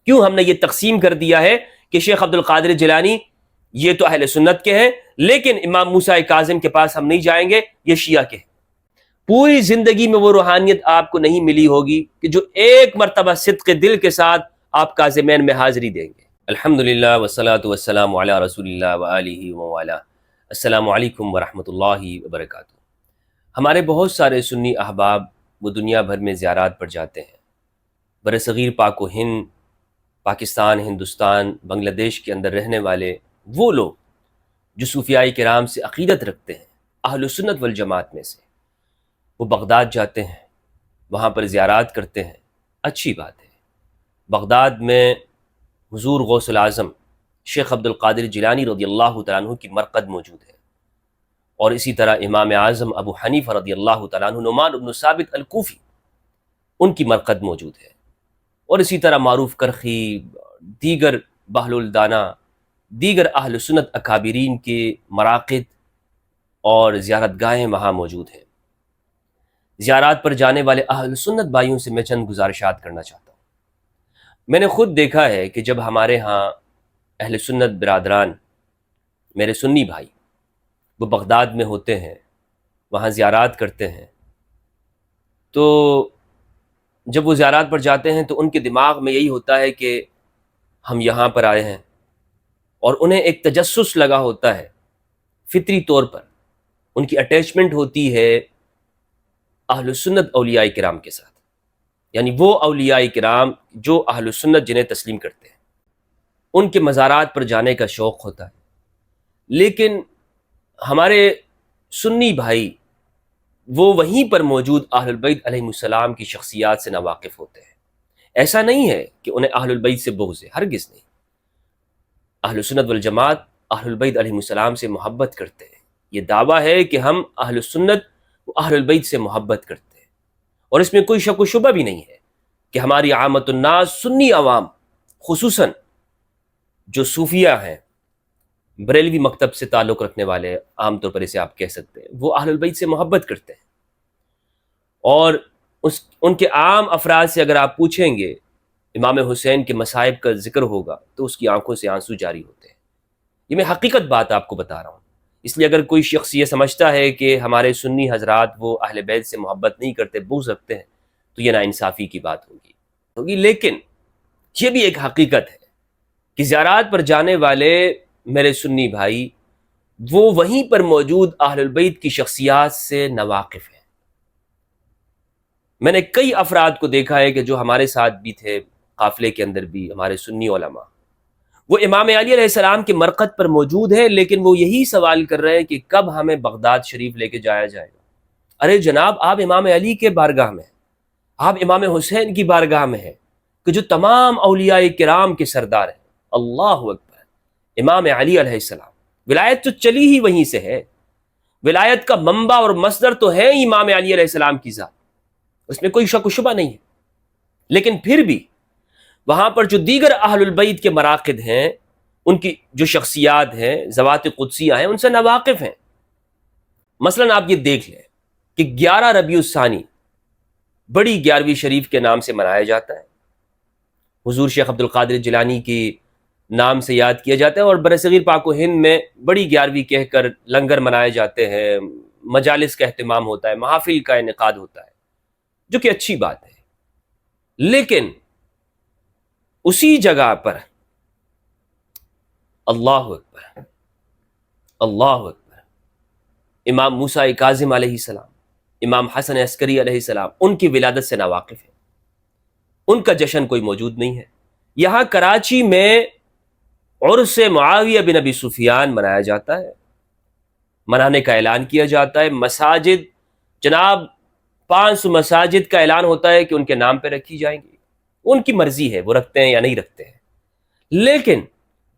کیوں ہم نے یہ تقسیم کر دیا ہے کہ شیخ عبد القادر جیلانی یہ تو اہل سنت کے ہیں، لیکن امام موسیٰ کاظم کے پاس ہم نہیں جائیں گے، یہ شیعہ کے ہیں؟ پوری زندگی میں وہ روحانیت آپ کو نہیں ملی ہوگی کہ جو ایک مرتبہ صدق دل کے ساتھ آپ کاظمین میں حاضری دیں گے۔ الحمدللہ والصلاة والسلام علی رسول اللہ وآلہ وآلہ۔ السلام علیکم ورحمۃ اللہ وبرکاتہ۔ ہمارے بہت سارے سنی احباب وہ دنیا بھر میں زیارات پر جاتے ہیں، برصغیر پاک و ہند، پاکستان، ہندوستان، بنگلہ دیش کے اندر رہنے والے وہ لوگ جو صوفیاء کرام سے عقیدت رکھتے ہیں، اہل سنت والجماعت میں سے، وہ بغداد جاتے ہیں، وہاں پر زیارات کرتے ہیں، اچھی بات ہے۔ بغداد میں حضور غوث الاعظم شیخ عبد القادر جیلانی رضی اللہ تعالیٰ عنہ کی مرقد موجود ہے، اور اسی طرح امام اعظم ابو حنیفہ رضی اللہ تعالیٰ عنہ، نعمان بن ثابت الکوفی، ان کی مرقد موجود ہے، اور اسی طرح معروف کرخی، دیگر بہلول دانا، دیگر اہل سنت اکابرین کے مراقد اور زیارت گاہیں وہاں موجود ہیں۔ زیارات پر جانے والے اہل سنت بھائیوں سے میں چند گزارشات کرنا چاہتا ہوں۔ میں نے خود دیکھا ہے کہ جب ہمارے ہاں اہل سنت برادران، میرے سنی بھائی، وہ بغداد میں ہوتے ہیں، وہاں زیارات کرتے ہیں، تو جب وہ زیارات پر جاتے ہیں تو ان کے دماغ میں یہی ہوتا ہے کہ ہم یہاں پر آئے ہیں، اور انہیں ایک تجسس لگا ہوتا ہے، فطری طور پر ان کی اٹیچمنٹ ہوتی ہے اہل سنت اولیاء کرام کے ساتھ، یعنی وہ اولیاء کرام جو اہل سنت جنہیں تسلیم کرتے ہیں، ان کے مزارات پر جانے کا شوق ہوتا ہے۔ لیکن ہمارے سنی بھائی وہ وہیں پر موجود اہل البیت علیہم السلام کی شخصیات سے ناواقف ہوتے ہیں۔ ایسا نہیں ہے کہ انہیں اہل البیت سے بغض ہے، ہرگز نہیں۔ اہل سنت والجماعت اہل البیت علیہم السلام سے محبت کرتے ہیں، یہ دعویٰ ہے کہ ہم اہل سنت و اہل البیت سے محبت کرتے ہیں، اور اس میں کوئی شک و شبہ بھی نہیں ہے کہ ہماری عامت الناس، سنی عوام، خصوصاً جو صوفیہ ہیں، بریلوی مکتب سے تعلق رکھنے والے، عام طور پر اسے آپ کہہ سکتے ہیں، وہ اہل البیت سے محبت کرتے ہیں، اور ان کے عام افراد سے اگر آپ پوچھیں گے، امام حسین کے مصائب کا ذکر ہوگا تو اس کی آنکھوں سے آنسو جاری ہوتے ہیں۔ یہ میں حقیقت بات آپ کو بتا رہا ہوں۔ اس لیے اگر کوئی شخص یہ سمجھتا ہے کہ ہمارے سنی حضرات وہ اہل بیت سے محبت نہیں کرتے، بغض رکھتے ہیں، تو یہ ناانصافی کی بات ہوگی۔ لیکن یہ بھی ایک حقیقت ہے کہ زیارات پر جانے والے میرے سنی بھائی وہ وہیں پر موجود اہل البیت کی شخصیات سے ناواقف ہیں۔ میں نے کئی افراد کو دیکھا ہے کہ جو ہمارے ساتھ بھی تھے، قافلے کے اندر بھی ہمارے سنی علماء، وہ امام علی علیہ السلام کے مرقد پر موجود ہیں، لیکن وہ یہی سوال کر رہے ہیں کہ کب ہمیں بغداد شریف لے کے جایا جائے گا۔ ارے جناب، آپ امام علی کے بارگاہ میں ہیں، آپ امام حسین کی بارگاہ میں ہیں، کہ جو تمام اولیاء کرام کے سردار ہیں۔ اللہ اکبر، امام علی علیہ السلام، ولایت تو چلی ہی وہیں سے ہے، ولایت کا منبع اور مصدر تو ہے امام علی علیہ السلام کی ذات، اس میں کوئی شک و شبہ نہیں ہے۔ لیکن پھر بھی وہاں پر جو دیگر اہل البیت کے مراقد ہیں، ان کی جو شخصیات ہیں، ذوات قدسیہ ہیں، ان سے ناواقف ہیں۔ مثلا آپ یہ دیکھ لیں کہ 11 ربیع الثانی بڑی 11ویں شریف کے نام سے منایا جاتا ہے، حضور شیخ عبد القادر جیلانی کی نام سے یاد کیا جاتا ہے، اور برصغیر پاک و ہند میں بڑی 11ویں کہہ کر لنگر منائے جاتے ہیں، مجالس کا اہتمام ہوتا ہے، محافل کا انعقاد ہوتا ہے، جو کہ اچھی بات ہے۔ لیکن اسی جگہ پر اللہ اکبر، اللہ اکبر، امام موسیٰ کاظم علیہ السلام، امام حسن عسکری علیہ السلام، ان کی ولادت سے ناواقف ہیں، ان کا جشن کوئی موجود نہیں ہے۔ یہاں کراچی میں عرس معاویہ بن ابی سفیان منایا جاتا ہے، منانے کا اعلان کیا جاتا ہے، مساجد جناب 500 مساجد کا اعلان ہوتا ہے کہ ان کے نام پہ رکھی جائیں گی، ان کی مرضی ہے وہ رکھتے ہیں یا نہیں رکھتے ہیں۔ لیکن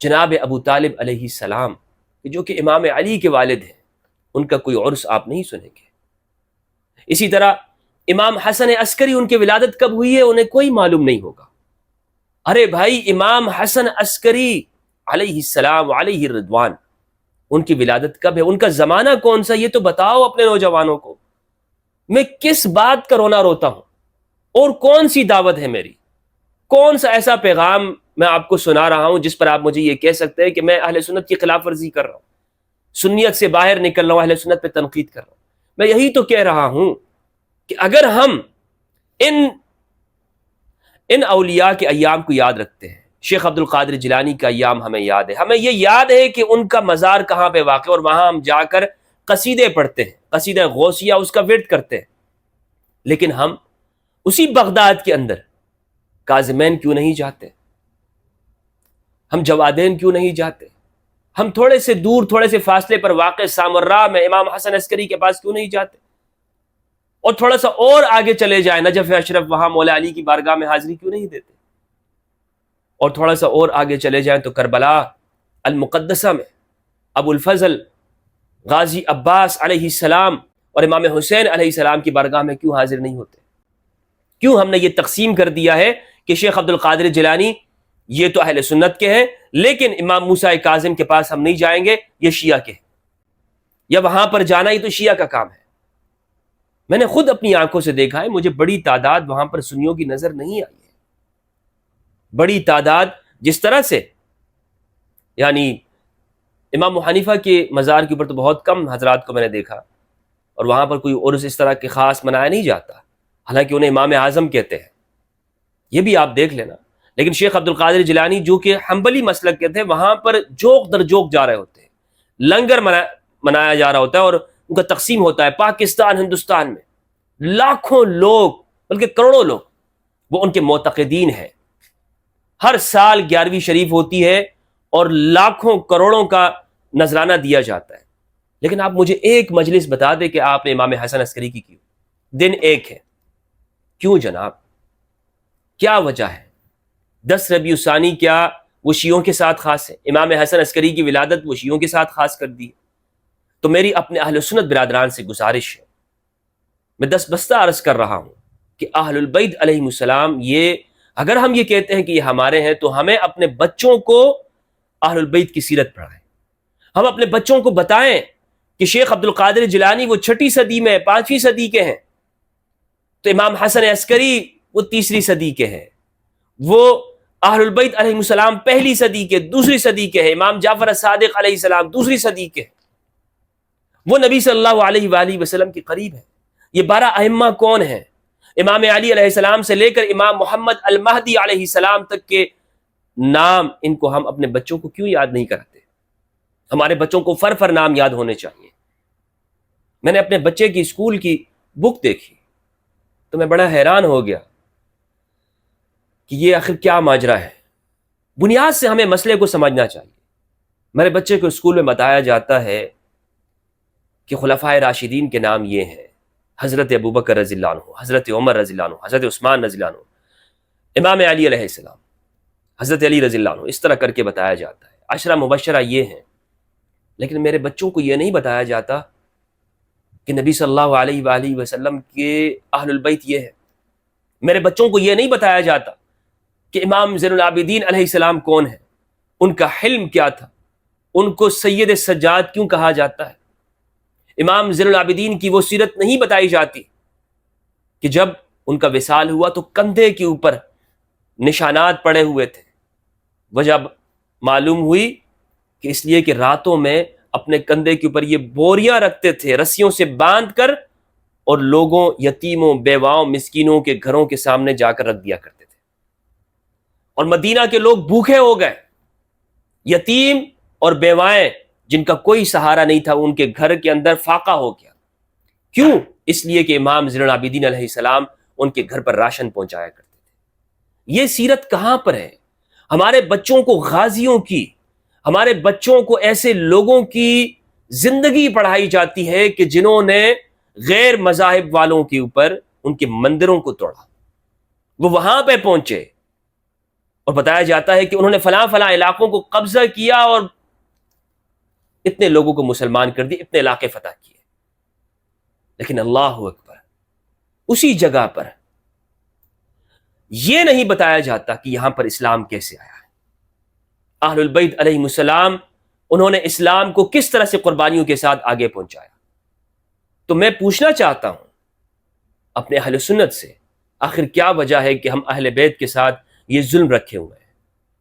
جناب ابو طالب علیہ السلام جو کہ امام علی کے والد ہیں، ان کا کوئی عرس آپ نہیں سنیں گے۔ اسی طرح امام حسن عسکری، ان کی ولادت کب ہوئی ہے انہیں کوئی معلوم نہیں ہوگا۔ ارے بھائی، امام حسن عسکری علیہ السلام علیہ الرضوان، ان کی ولادت کب ہے، ان کا زمانہ کون سا، یہ تو بتاؤ اپنے نوجوانوں کو۔ میں کس بات کا رونا روتا ہوں، اور کون سی دعوت ہے میری، کون سا ایسا پیغام میں آپ کو سنا رہا ہوں جس پر آپ مجھے یہ کہہ سکتے ہیں کہ میں اہل سنت کی خلاف ورزی کر رہا ہوں، سنیت سے باہر نکل رہا ہوں، اہل سنت پہ تنقید کر رہا ہوں؟ میں یہی تو کہہ رہا ہوں کہ اگر ہم ان اولیاء کے ایام کو یاد رکھتے ہیں، شیخ عبد القادر جیلانی کا ایام ہمیں یاد ہے، ہمیں یہ یاد ہے کہ ان کا مزار کہاں پہ واقع ہے، اور وہاں ہم جا کر قصیدے پڑھتے ہیں، قصیدہ غوثیہ اس کا ورد کرتے ہیں، لیکن ہم اسی بغداد کے اندر کاظمین کیوں نہیں جاتے؟ ہم جوادین کیوں نہیں جاتے؟ ہم تھوڑے سے دور، تھوڑے سے فاصلے پر واقع سامراء میں امام حسن عسکری کے پاس کیوں نہیں جاتے؟ اور تھوڑا سا اور آگے چلے جائیں نجف اشرف، وہاں مولا علی کی بارگاہ میں حاضری کیوں نہیں دیتے؟ اور تھوڑا سا اور آگے چلے جائیں تو کربلا المقدسہ میں ابو الفضل غازی عباس علیہ السلام اور امام حسین علیہ السلام کی بارگاہ میں کیوں حاضر نہیں ہوتے؟ کیوں ہم نے یہ تقسیم کر دیا ہے کہ شیخ عبد القادر جیلانی یہ تو اہل سنت کے ہیں، لیکن امام موسیٰ کاظم کے پاس ہم نہیں جائیں گے، یہ شیعہ کے ہیں، یا وہاں پر جانا ہی تو شیعہ کا کام ہے؟ میں نے خود اپنی آنکھوں سے دیکھا ہے، مجھے بڑی تعداد وہاں پر سنیوں کی نظر نہیں آئی ہے، بڑی تعداد جس طرح سے، یعنی امام حنیفہ کے مزار کے اوپر تو بہت کم حضرات کو میں نے دیکھا، اور وہاں پر کوئی عرس اس طرح کے خاص منایا نہیں جاتا، حالانکہ انہیں امام اعظم کہتے ہیں، یہ بھی آپ دیکھ لینا۔ لیکن شیخ عبد القادر جیلانی جو کہ حنبلی مسلک کے تھے، وہاں پر جوق در جوق جا رہے ہوتے ہیں، لنگر منایا جا رہا ہوتا ہے اور ان کا تقسیم ہوتا ہے پاکستان ہندوستان میں، لاکھوں لوگ بلکہ کروڑوں لوگ وہ ان کے معتقدین ہیں، ہر سال 11ویں شریف ہوتی ہے اور لاکھوں کروڑوں کا نذرانہ دیا جاتا ہے، لیکن آپ مجھے ایک مجلس بتا دیں کہ آپ نے امام حسن عسکری کی کیوں؟ دن ایک ہے، کیوں جناب؟ کیا وجہ ہے؟ 10 ربیع الثانی کیا وہ شیعوں کے ساتھ خاص ہے؟ امام حسن عسکری کی ولادت وہ شیعوں کے ساتھ خاص کر دی؟ تو میری اپنے اہل سنت برادران سے گزارش ہے، میں دست بستہ عرض کر رہا ہوں کہ اہل البیت علیہم السلام، یہ اگر ہم یہ کہتے ہیں کہ یہ ہمارے ہیں تو ہمیں اپنے بچوں کو اہل البیت کی سیرت پڑھائیں، ہم اپنے بچوں کو بتائیں کہ شیخ عبد القادر جیلانی وہ 6 صدی میں 5ویں صدی کے ہیں، تو امام حسن عسکری وہ 3 صدی کے ہیں، وہ اہل البیت علیہ السلام 1 صدی کے 2 صدی کے ہیں، امام جعفر الصادق علیہ السلام 2 صدی کے ہیں، وہ نبی صلی اللہ علیہ وآلہ وسلم کے قریب ہیں۔ یہ 12 ائمہ کون ہیں؟ امام علی علیہ السلام سے لے کر امام محمد المہدی علیہ السلام تک کے نام، ان کو ہم اپنے بچوں کو کیوں یاد نہیں کراتے؟ ہمارے بچوں کو فر نام یاد ہونے چاہیے۔ میں نے اپنے بچے کی اسکول کی بک دیکھی تو میں بڑا حیران ہو گیا کہ یہ آخر کیا ماجرا ہے۔ بنیاد سے ہمیں مسئلے کو سمجھنا چاہیے۔ میرے بچے کو اسکول میں بتایا جاتا ہے کہ خلفائے راشدین کے نام یہ ہیں، حضرت ابوبکر رضی اللہ عنہ، حضرت عمر رضی اللہ عنہ، حضرت عثمان رضی اللہ عنہ، امام علی علیہ السلام، حضرت علی رضی اللہ عنہ، اس طرح کر کے بتایا جاتا ہے۔ عشرہ مبشرہ یہ ہیں، لیکن میرے بچوں کو یہ نہیں بتایا جاتا کہ نبی صلی اللہ علیہ وآلہ وسلم کے اہل البیت یہ ہیں۔ میرے بچوں کو یہ نہیں بتایا جاتا کہ امام زین العابدین علیہ السلام کون ہیں، ان کا حلم کیا تھا، ان کو سید سجاد کیوں کہا جاتا ہے۔ امام زین العابدین کی وہ سیرت نہیں بتائی جاتی کہ جب ان کا وصال ہوا تو کندھے کے اوپر نشانات پڑے ہوئے تھے، وجہ معلوم ہوئی کہ اس لیے کہ راتوں میں اپنے کندھے کے اوپر یہ بوریاں رکھتے تھے رسیوں سے باندھ کر، اور لوگوں، یتیموں، بیواؤں، مسکینوں کے گھروں کے سامنے جا کر رکھ دیا کرتے تھے، اور مدینہ کے لوگ بھوکے ہو گئے، یتیم اور بیوائیں جن کا کوئی سہارا نہیں تھا، ان کے گھر کے اندر فاقہ ہو گیا۔ کیوں؟ اس لیے کہ امام زین العابدین علیہ السلام ان کے گھر پر راشن پہنچایا کرتے تھے۔ یہ سیرت کہاں پر ہے؟ ہمارے بچوں کو غازیوں کی، ہمارے بچوں کو ایسے لوگوں کی زندگی پڑھائی جاتی ہے کہ جنہوں نے غیر مذاہب والوں کے اوپر ان کے مندروں کو توڑا، وہ وہاں پہ پہنچے اور بتایا جاتا ہے کہ انہوں نے فلاں فلاں علاقوں کو قبضہ کیا اور اتنے لوگوں کو مسلمان کر دی، اتنے علاقے فتح کیے، لیکن اللہ اکبر، اسی جگہ پر یہ نہیں بتایا جاتا کہ یہاں پر اسلام کیسے آیا ہے۔ اہل البیت علیہ السلام، انہوں نے اسلام کو کس طرح سے قربانیوں کے ساتھ آگے پہنچایا۔ تو میں پوچھنا چاہتا ہوں اپنے اہل سنت سے، آخر کیا وجہ ہے کہ ہم اہل بیت کے ساتھ یہ ظلم رکھے ہوئے ہیں.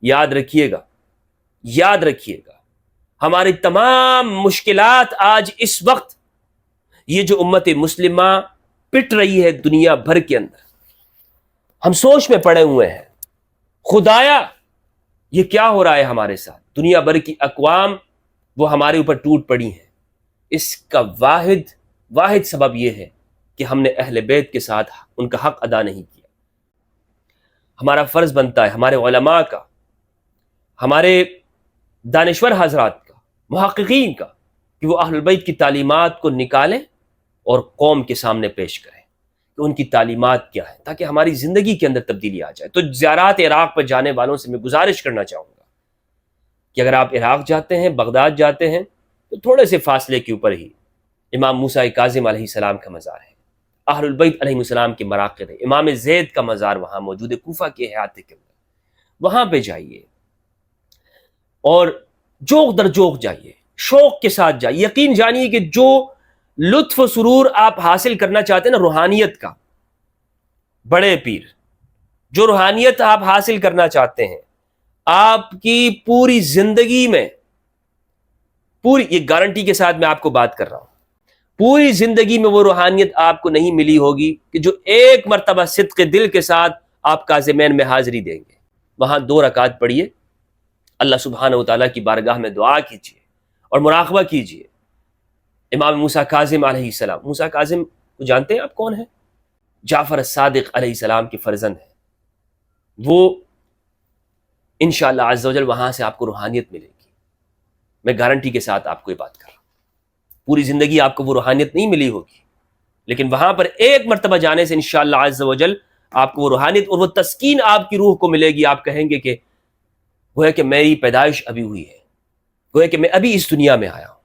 یاد رکھیے گا، یاد رکھیے گا، ہماری تمام مشکلات آج اس وقت یہ جو امت مسلمہ پٹ رہی ہے دنیا بھر کے اندر، ہم سوچ میں پڑے ہوئے ہیں خدایا یہ کیا ہو رہا ہے ہمارے ساتھ. دنیا بھر کی اقوام وہ ہمارے اوپر ٹوٹ پڑی ہیں. اس کا واحد سبب یہ ہے کہ ہم نے اہل بیت کے ساتھ ان کا حق ادا نہیں کیا. ہمارا فرض بنتا ہے، ہمارے علماء کا، ہمارے دانشور حضرات کا، محققین کا، کہ وہ اہل بیت کی تعلیمات کو نکالیں اور قوم کے سامنے پیش کریں کہ ان کی تعلیمات کیا ہے، تاکہ ہماری زندگی کے اندر تبدیلی آ جائے. تو زیارات عراق پر جانے والوں سے میں گزارش کرنا چاہوں گا کہ اگر آپ عراق جاتے ہیں، بغداد جاتے ہیں، تو تھوڑے سے فاصلے کے اوپر ہی امام موسیٰ کاظم علیہ السلام کا مزار ہے، اہل البیت علیہ السلام کے مراقد ہے، امام زید کا مزار وہاں موجود ہے کوفہ کے احاطے کے اندر. وہاں پہ جائیے اور جوق در جوق جائیے، شوق کے ساتھ جائیے. یقین جانیے کہ جو لطف و سرور آپ حاصل کرنا چاہتے ہیں نا روحانیت کا، بڑے پیر جو روحانیت آپ حاصل کرنا چاہتے ہیں، آپ کی پوری زندگی میں، پوری یہ گارنٹی کے ساتھ میں آپ کو بات کر رہا ہوں، پوری زندگی میں وہ روحانیت آپ کو نہیں ملی ہوگی کہ جو ایک مرتبہ صدق دل کے ساتھ آپ کاظمین میں حاضری دیں گے. وہاں 2 رکعت پڑھیے، اللہ سبحانہ و تعالیٰ کی بارگاہ میں دعا کیجیے اور مراقبہ کیجیے. امام موسیٰ کاظم علیہ السلام، موسیٰ کاظم کو جانتے ہیں آپ کون ہیں؟ جعفر الصادق علیہ السلام کے فرزند ہیں. وہ انشاءاللہ عز و جل وہاں سے آپ کو روحانیت ملے گی. میں گارنٹی کے ساتھ آپ کو یہ بات کر رہا ہوں. پوری زندگی آپ کو وہ روحانیت نہیں ملی ہوگی، لیکن وہاں پر ایک مرتبہ جانے سے انشاءاللہ عز و جل آپ کو وہ روحانیت اور وہ تسکین آپ کی روح کو ملے گی. آپ کہیں گے کہ وہ ہے کہ میری پیدائش ابھی ہوئی ہے، وہ ہے کہ میں ابھی اس دنیا میں آیا ہوں.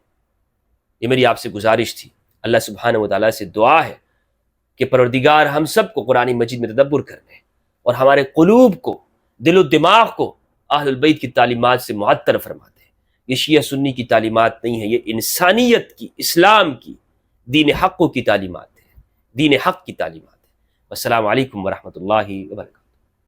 یہ میری آپ سے گزارش تھی. اللہ سبحانہ و تعالیٰ سے دعا ہے کہ پروردگار ہم سب کو قرآن مجید میں تدبر کرنے اور ہمارے قلوب کو، دل و دماغ کو اہل البیت کی تعلیمات سے معطر فرما دے. یہ شیعہ سنی کی تعلیمات نہیں ہے، یہ انسانیت کی، اسلام کی، دین حق کی تعلیمات ہے، دین حق کی تعلیمات ہے. السلام علیکم ورحمۃ اللہ وبرکاتہ.